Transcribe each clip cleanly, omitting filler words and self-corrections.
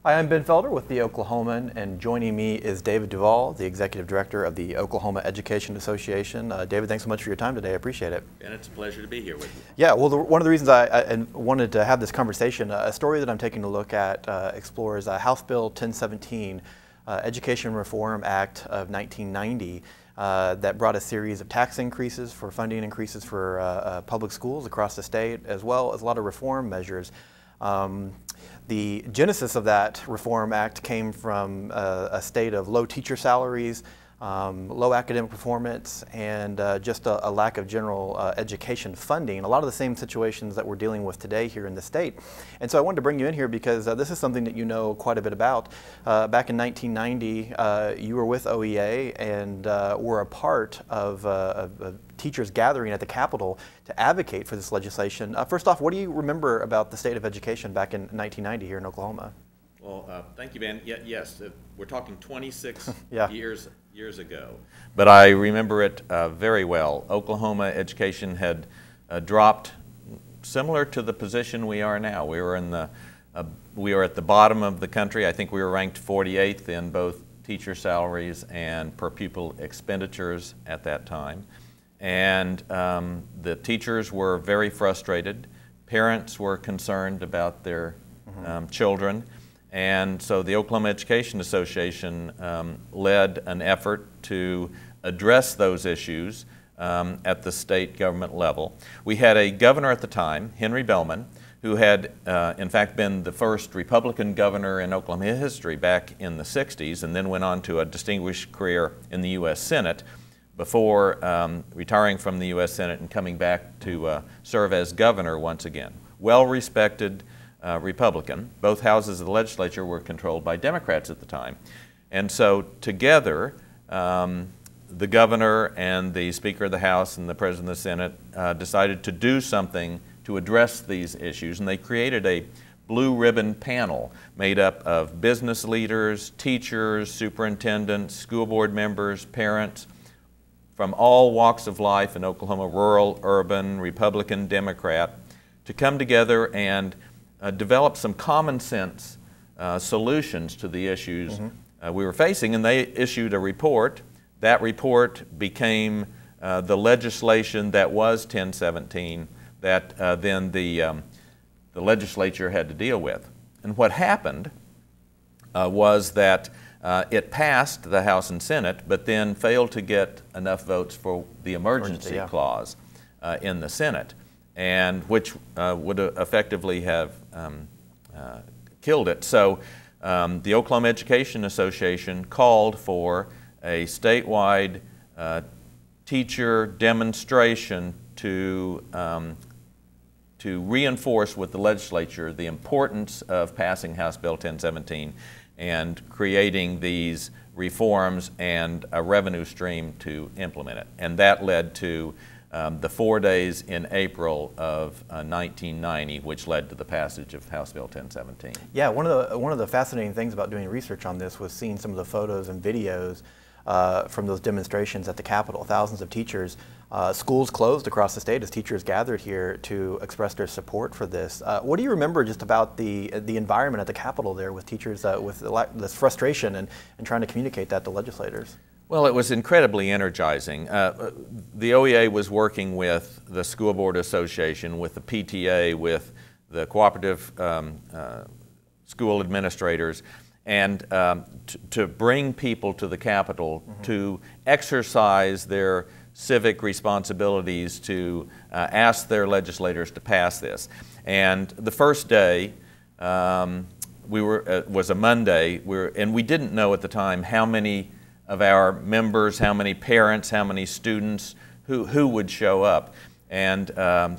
Hi, I'm Ben Felder with The Oklahoman, and joining me is David Duvall, the Executive Director of the Oklahoma Education Association. David, thanks so much for your time today. I appreciate it. And it's a pleasure to be here with you. Yeah, well, one of the reasons I wanted to have this conversation, a story that I'm taking a look at explores House Bill 1017, Education Reform Act of 1990, that brought a series of tax increases for funding increases for public schools across the state, as well as a lot of reform measures. The genesis of that Reform Act came from a state of low teacher salaries, low academic performance, and just a lack of general education funding. A lot of the same situations that we're dealing with today here in the state. And so I wanted to bring you in here because this is something that you know quite a bit about. Back in 1990, you were with OEA and were a part of teachers gathering at the Capitol to advocate for this legislation. First off, what do you remember about the state of education back in 1990 here in Oklahoma? Well, thank you, Ben. Yes, we're talking 26 Yeah. years ago. But I remember it very well. Oklahoma education had dropped similar to the position we are now. We were at the bottom of the country. I think we were ranked 48th in both teacher salaries and per pupil expenditures at that time. And the teachers were very frustrated. Parents were concerned about their children. And so the Oklahoma Education Association led an effort to address those issues at the state government level. We had a governor at the time, Henry Bellman, who had in fact been the first Republican governor in Oklahoma history back in the 60s, and then went on to a distinguished career in the U.S. Senate before retiring from the U.S. Senate and coming back to serve as governor once again. Well-respected Republican. Both houses of the legislature were controlled by Democrats at the time. And so together, the governor and the Speaker of the House and the President of the Senate decided to do something to address these issues, and they created a blue ribbon panel made up of business leaders, teachers, superintendents, school board members, parents, from all walks of life in Oklahoma, rural, urban, Republican, Democrat, to come together and develop some common sense solutions to the issues we were facing. And they issued a report. That report became the legislation that was 1017 that then the legislature had to deal with. And what happened was that it passed the House and Senate, but then failed to get enough votes for the emergency clause in the Senate, and which would effectively have killed it. So the Oklahoma Education Association called for a statewide teacher demonstration to reinforce with the legislature the importance of passing House Bill 1017 and creating these reforms and a revenue stream to implement it. And that led to the 4 days in April of 1990, which led to the passage of House Bill 1017. Yeah, one of the fascinating things about doing research on this was seeing some of the photos and videos from those demonstrations at the Capitol. Thousands of teachers, schools closed across the state as teachers gathered here to express their support for this. What do you remember just about the environment at the Capitol there with teachers with this frustration and trying to communicate that to legislators? Well, it was incredibly energizing. The OEA was working with the School Board Association, with the PTA, with the cooperative school administrators, and to bring people to the Capitol to exercise their civic responsibilities to ask their legislators to pass this. And the first day was a Monday, and we didn't know at the time how many of our members, how many parents, how many students, who would show up. And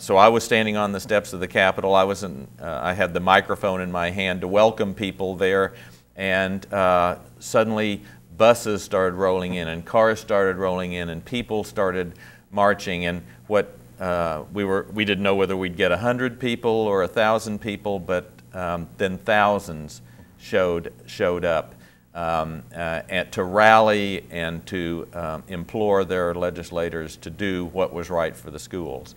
so I was standing on the steps of the Capitol. I had the microphone in my hand to welcome people there, and suddenly buses started rolling in and cars started rolling in and people started marching. And we didn't know whether we'd get 100 people or 1,000 people, but then thousands showed up and to rally and to implore their legislators to do what was right for the schools.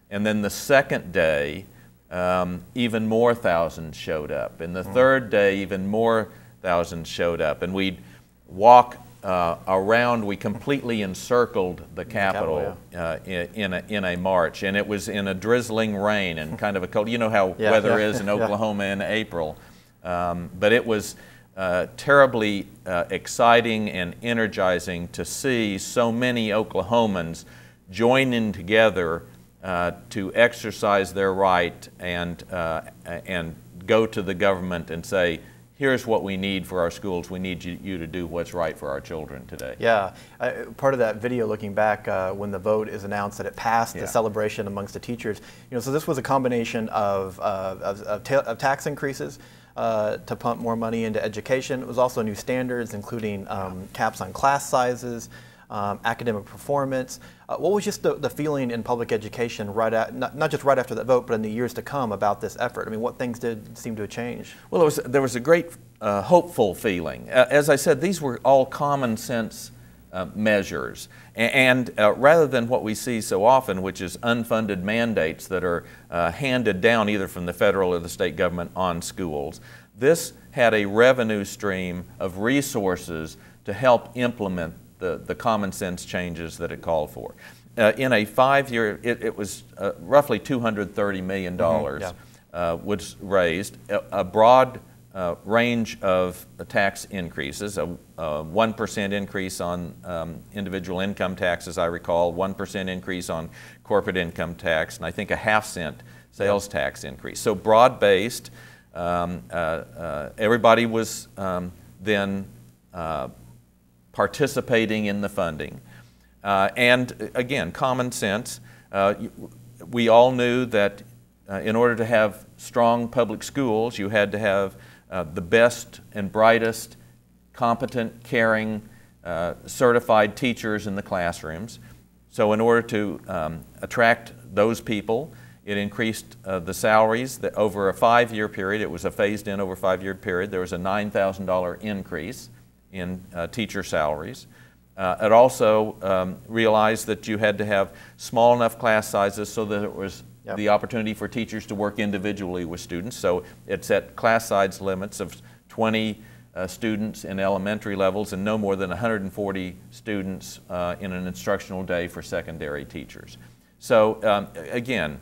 And then the second day, even more thousands showed up. And the third day, even more thousands showed up. And we'd walk around. We completely encircled the Capitol in a march. And it was in a drizzling rain and kind of a cold. You know how weather is in Oklahoma in April. But it was terribly exciting and energizing to see so many Oklahomans joining together to exercise their right and go to the government and say, here's what we need for our schools. We need you to do what's right for our children today. Yeah, part of that video, looking back, when the vote is announced that it passed, the celebration amongst the teachers. So this was a combination of tax increases to pump more money into education. It was also new standards, including caps on class sizes, academic performance. What was just the feeling in public education not just right after that vote, but in the years to come about this effort? I mean, what things did seem to have changed? Well, there was a great hopeful feeling. As I said, these were all common sense measures. And rather than what we see so often, which is unfunded mandates that are handed down either from the federal or the state government on schools, this had a revenue stream of resources to help implement the common sense changes that it called for. In a 5-year, it was roughly $230 million was raised, a broad range of tax increases, a 1% increase on individual income tax, as I recall, 1% increase on corporate income tax, and I think a half-cent sales tax increase. So broad-based, everybody was then participating in the funding. And again, common sense. We all knew that in order to have strong public schools, you had to have the best and brightest, competent, caring, certified teachers in the classrooms. So in order to attract those people, it increased the salaries. That over a 5-year period, it was a phased-in over a 5-year period, there was a $9,000 increase in teacher salaries. It also realized that you had to have small enough class sizes so that it was the opportunity for teachers to work individually with students. So it set class size limits of 20 students in elementary levels and no more than 140 students in an instructional day for secondary teachers. So again,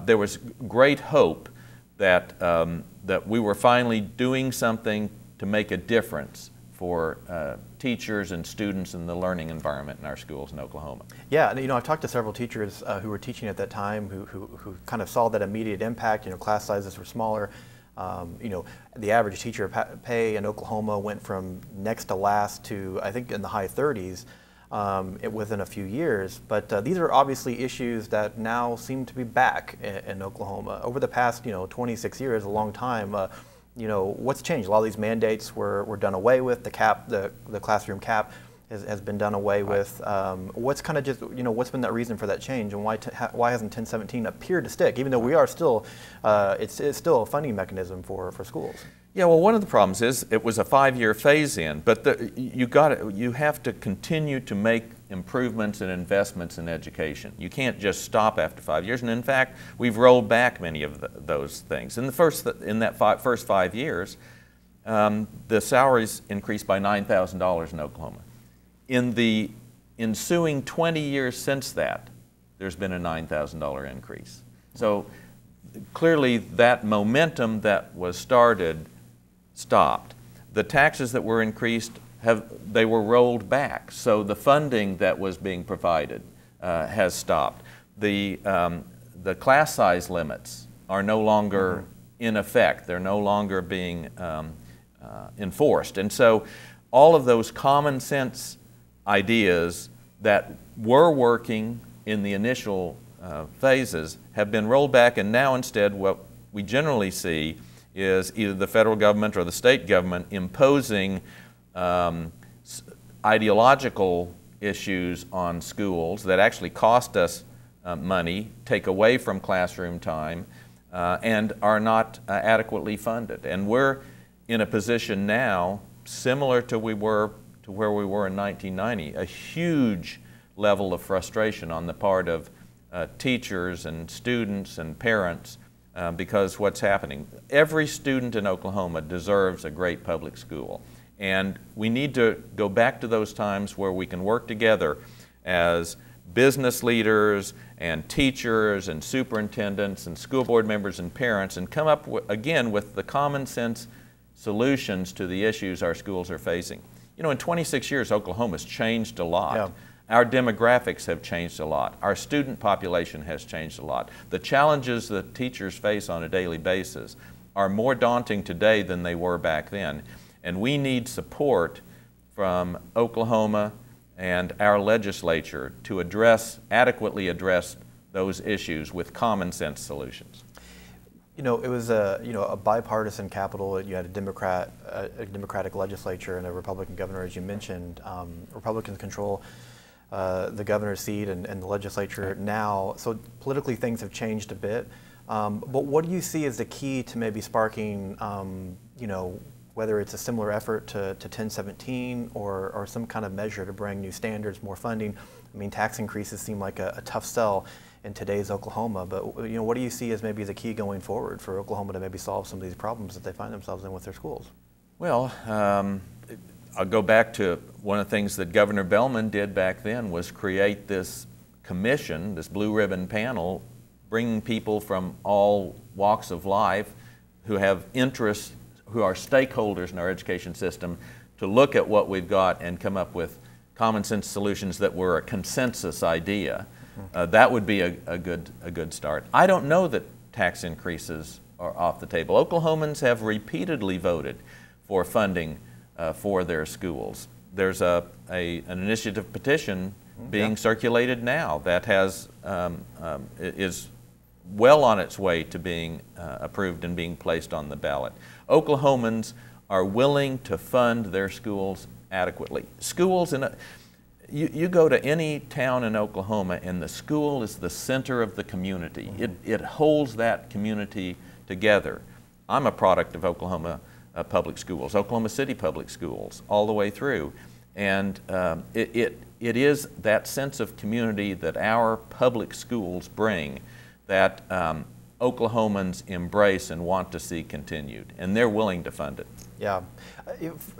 there was great hope that, that we were finally doing something to make a difference for teachers and students in the learning environment in our schools in Oklahoma. Yeah, and I've talked to several teachers who were teaching at that time who kind of saw that immediate impact. Class sizes were smaller. The average teacher pay in Oklahoma went from next to last to, I think, in the high 30s within a few years. But these are obviously issues that now seem to be back in Oklahoma. Over the past, 26 years, a long time, what's changed? A lot of these mandates were done away with. The classroom cap has been done away with. What's kind of just, what's been that reason for that change, and why hasn't 1017 appeared to stick, even though we are still, it's still a funding mechanism for schools? Yeah, well, one of the problems is it was a 5-year phase-in, but you have to continue to make improvements and investments in education. You can't just stop after 5 years, and in fact, we've rolled back many of those things. In that first 5 years, the salaries increased by $9,000 in Oklahoma. In the ensuing 20 years since that, there's been a $9,000 increase. So clearly, that momentum that was started stopped. The taxes that were increased, they were rolled back. So the funding that was being provided has stopped. The class size limits are no longer in effect. They're no longer being enforced. And so all of those common sense ideas that were working in the initial phases have been rolled back, and now instead what we generally see is either the federal government or the state government imposing ideological issues on schools that actually cost us money, take away from classroom time, and are not adequately funded. And we're in a position now similar to where we were in 1990, a huge level of frustration on the part of teachers and students and parents because what's happening. Every student in Oklahoma deserves a great public school. And we need to go back to those times where we can work together as business leaders and teachers and superintendents and school board members and parents and come up again with the common sense solutions to the issues our schools are facing. You know, in 26 years, Oklahoma's changed a lot. Yeah. Our demographics have changed a lot. Our student population has changed a lot. The challenges that teachers face on a daily basis are more daunting today than they were back then. And we need support from Oklahoma and our legislature to adequately address those issues with common sense solutions. You know, it was a bipartisan Capitol. You had a Democratic legislature and a Republican governor, as you mentioned. Republicans control the governor's seat and the legislature now. So politically, things have changed a bit. But what do you see as the key to maybe sparking, whether it's a similar effort to 1017 or some kind of measure to bring new standards, more funding? I mean, tax increases seem like a tough sell in today's Oklahoma, but what do you see as maybe the key going forward for Oklahoma to maybe solve some of these problems that they find themselves in with their schools? Well, I'll go back to one of the things that Governor Bellman did back then was create this commission, this blue ribbon panel, bringing people from all walks of life who have interests, who are stakeholders in our education system, to look at what we've got and come up with common sense solutions that were a consensus idea. That would be a good start. I don't know that tax increases are off the table. Oklahomans have repeatedly voted for funding for their schools. There's an initiative petition being circulated now that is well on its way to being approved and being placed on the ballot. Oklahomans are willing to fund their schools adequately. Schools you go to any town in Oklahoma and the school is the center of the community. It holds that community together. I'm a product of Oklahoma public schools, Oklahoma City public schools, all the way through. And it is that sense of community that our public schools bring that Oklahomans embrace and want to see continued, and they're willing to fund it. Yeah.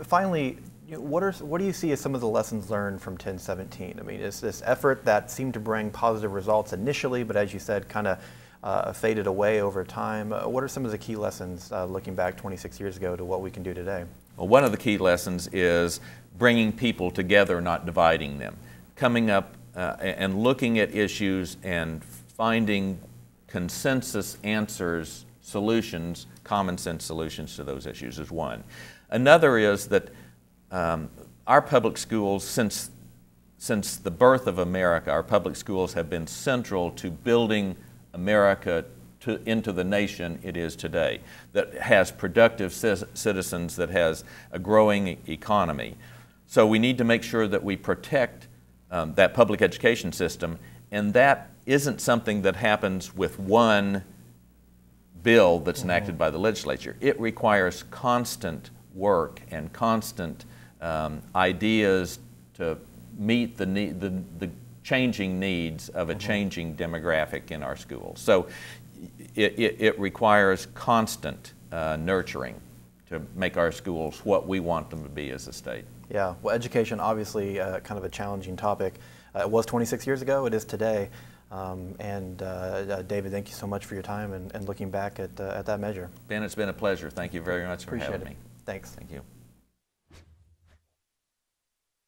Finally, what do you see as some of the lessons learned from 1017? I mean, it's this effort that seemed to bring positive results initially, but as you said, kind of faded away over time. What are some of the key lessons looking back 26 years ago to what we can do today? Well, one of the key lessons is bringing people together, not dividing them. Coming up and looking at issues and finding consensus answers, solutions, common sense solutions to those issues is one. Another is that our public schools, since the birth of America, our public schools have been central to building America into the nation it is today, that has productive citizens, that has a growing economy. So we need to make sure that we protect that public education system, and that isn't something that happens with one bill that's enacted by the legislature. It requires constant work and constant ideas to meet the changing needs of a changing demographic in our schools. So it requires constant nurturing to make our schools what we want them to be as a state. Yeah, well, education obviously kind of a challenging topic. It was 26 years ago, it is today. David, thank you so much for your time and looking back at that measure. Ben, it's been a pleasure. Thank you very much for having me. Thanks. Thank you.